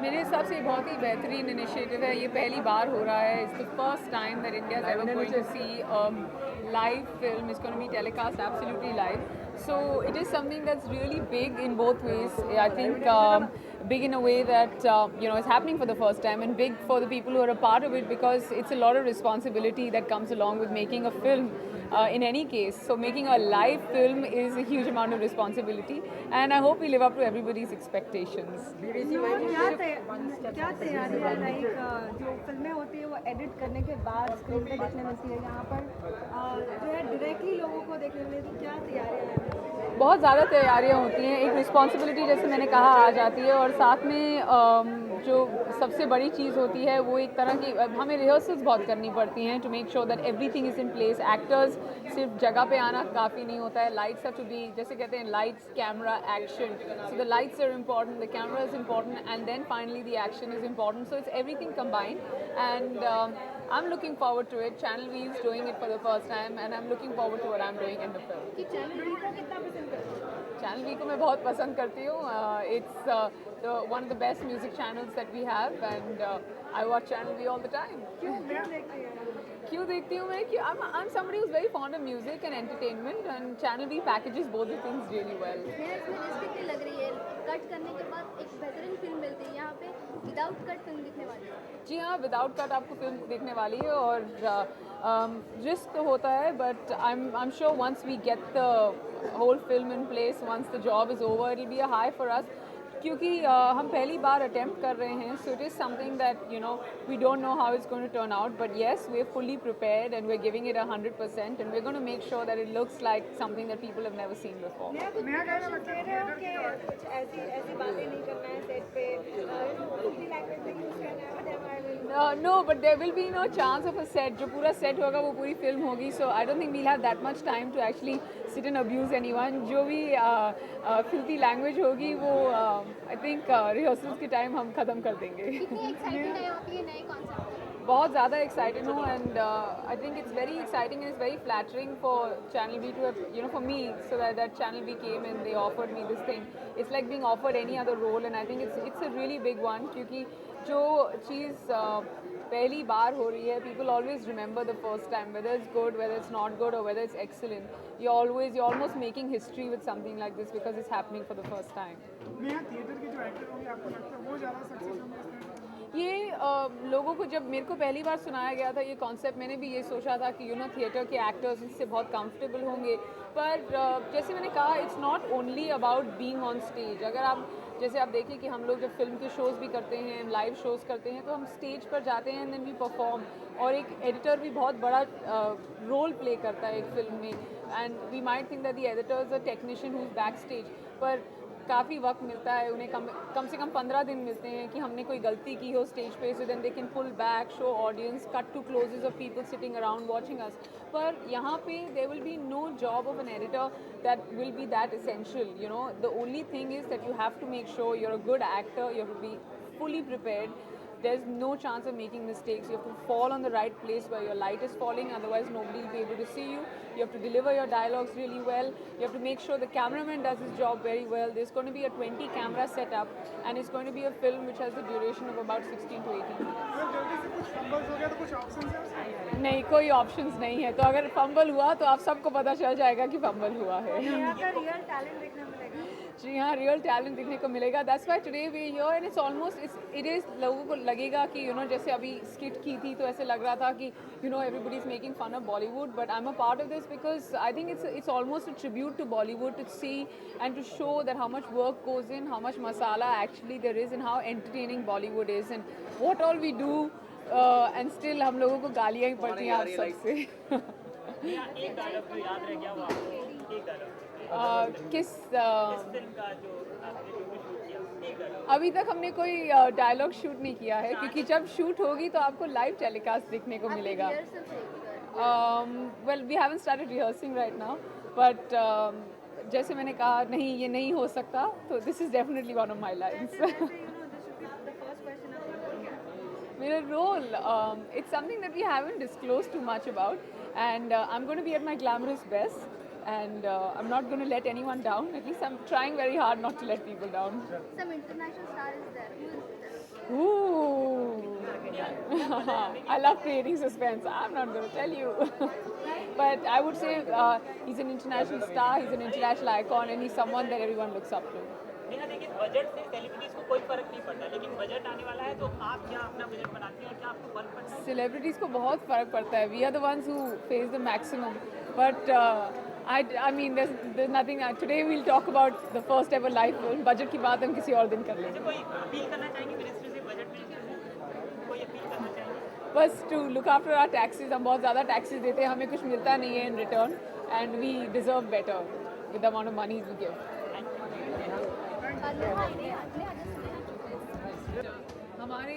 मेरे हिसाब से ये बहुत ही बेहतरीन इनिशिएटिव है. ये पहली बार हो रहा है. It's the first time that India is ever going to see live film. It's going to be telecast absolutely live. So it is something that's really big in both ways. I think big in a way that it's happening for the first time, and big for the people who are a part of it, because it's a lot of responsibility that comes along with making a film. In any case, so making a live film is a huge amount of responsibility, and I hope we live up to everybody's expectations. क्या तैयारी है like जो फिल्में होती है वो edit करने के बाद स्क्रीन पे देखने मिलती है, यहाँ पर जो है डायरेक्टली लोगों को देखने मिलती है, क्या तैयारियां हैं? बहुत ज़्यादा तैयारियां होती हैं. एक रिस्पॉन्सिबिलिटी, जैसे मैंने कहा, आ जाती है, और साथ में जो सबसे बड़ी चीज़ होती है वो एक तरह की हमें रिहर्सल्स बहुत करनी पड़ती हैं to make sure that everything is in place. Actors सिर्फ जगह पे आना काफ़ी नहीं होता है. लाइट्स हैव टू बी, जैसे कहते हैं, lights camera action. So the lights are important, the camera is important, and then finally the action is important. So it's everything combined, and I'm looking forward to it. Channel V is doing it for the first time, and I'm looking forward to what I'm doing in the film. कि channel we को कितना पसंद करते हो? Channel V को मैं बहुत पसंद करती हूँ. It's one of the best music channels that we have, and I watch Channel V all the time. क्यों देखते हैं? क्यों देखती हूँ मैं? I'm somebody who's very fond of music and entertainment, and Channel V packages both the things really well. मेरा इसमें risk लग रही है, कट करने के बाद एक बेहतरीन फिल्म मिलती है, यहाँ पे विदाउट कट फिल्म दिखने वाली है. जी हाँ, विदाउट कट आपको फिल्म देखने वाली है, और रिस्क तो होता है, but I'm sure once we get the whole film in place, once the job is over, it'll be a high for us, क्योंकि हम पहली बार अटेम्प्ट कर रहे हैं. So it is something that we don't know how it's going to turn out, but yes, we are fully prepared, and we are giving it 100%, and we are going to make sure that it looks like something that people have never seen before. मैं कहना कह रहे हो कि कुछ ऐसी बातें नहीं करना है सेट पे, हिंदी लैंग्वेज में यूज करना है, No, but there will be no chance of a set. जो पूरा set होगा वो पूरी film होगी. So I don't think we'll have that much time to actually sit and abuse anyone. जो भी filthy language होगी वो I think rehearsals के time हम ख़त्म कर देंगे. कितनी एक्साइटेड है आप ये नए कॉन्सेप्ट? बहुत ज़्यादा एक्साइटेड हूँ, and I think it's very exciting and it's very flattering for channel V too for me, so that channel V came and they offered me this thing. It's like being offered any other role, and I think it's a really big one, क्योंकि जो चीज़ पहली बार हो रही है, people always remember the first time, whether it's good, whether it's not good, और whether it's excellent. You almost making history with something like this because it's happening for the first time. Theatre के जो actor होंगे आपको लगता है वो ज़्यादा success होंगे? ये लोगों को, जब मेरे को पहली बार सुनाया गया था ये कॉन्सेप्ट, मैंने भी ये सोचा था कि थिएटर के एक्टर्स इससे बहुत कंफर्टेबल होंगे. पर जैसे मैंने कहा, it's not only about being on stage. अगर आप जैसे आप देखिए कि हम लोग जब फिल्म के शोज़ भी करते हैं, लाइव शोज़ करते हैं, तो हम स्टेज पर जाते हैं एंड देन वी परफॉर्म, और एक एडिटर भी बहुत बड़ा रोल प्ले करता है एक फिल्म में. And we might think that the editor is a technician who is backstage, पर काफ़ी वक्त मिलता है उन्हें, कम से कम 15 दिन मिलते हैं कि हमने कोई गलती की हो स्टेज पे, so then they can pull back, show audience, cut to closes of people sitting around watching us. पर यहाँ पे there will be no job of an editor that will be that essential. The only thing is that you have to make sure you are a good actor, you have to be fully prepared. There's no chance of making mistakes. You have to fall on the right place where your light is falling, otherwise nobody will be able to see you. You have to deliver your dialogues really well. You have to make sure the cameraman does his job very well. There's going to be a 20 camera setup, and it's going to be a film which has the duration of about 16 to 18 minutes. कुछ fumbles हो गया तो कुछ options है? नहीं, कोई options नहीं है. तो अगर फंबल हुआ तो आप सबको पता चल जाएगा कि फंबल हुआ है. यहाँ का रियल टैलेंट देखने मिलेगा. जी हाँ, रियल टैलेंट दिखने को मिलेगा. That's why today we here, and it's almost it is, लोगों को लगेगा कि जैसे अभी स्किट की थी तो ऐसे लग रहा था कि everybody is making fun of Bollywood, but I am a part of this because I think it's almost a tribute to Bollywood, to see and to show that how much work goes in, how much masala actually there is, and how entertaining Bollywood is, and what all we do, and still हम लोगों को गालियाँ ही पड़ती हैं आप सबसे. एक dialogue जो याद रह गया वो आपको, एक डायलॉग किस इस फिल्म का जो आपने जो भी शूट किया, एक डायलॉग. अभी तक हमने कोई डायलॉग शूट नहीं किया है, क्योंकि जब शूट होगी तो आपको लाइव टेलीकास्ट देखने को मिलेगा. Well, we haven't started rehearsing right now, but जैसे मैंने कहा, नहीं, ये नहीं हो सकता, तो this is definitely one of my lines. मेरा role, it's something that we haven't disclosed too much about, and I'm going to be at my glamorous best, and I'm not going to let anyone down. At least I'm trying very hard not to let people down. Some international star is there. Who is there? I love creating suspense. I'm not going to tell you. But I would say he's an international star, he's an international icon, and he's someone that everyone looks up to. Neha देखिए budget से celebrities को कोई फर्क नहीं पड़ता, लेकिन budget आने वाला है तो आप क्या अपना बजट बनाती हैं और क्या आपको फर्क पड़ता है? Celebrities को बहुत फर्क पड़ता है. We are the ones who face the maximum. But I mean, there's nothing. Today we'll talk about the first ever live film. Budget की बात हम किसी और दिन कर लेंगे. कोई अपील करना चाहेंगे मिनिस्ट्री से बजट में? कोई अपील करना चाहेंगे? बस to look after our taxes. हम बहुत ज़्यादा taxes देते हैं, हमें कुछ मिलता नहीं है in return, and we deserve better with the amount of money we give. Neha, Neha, Neha, हमारे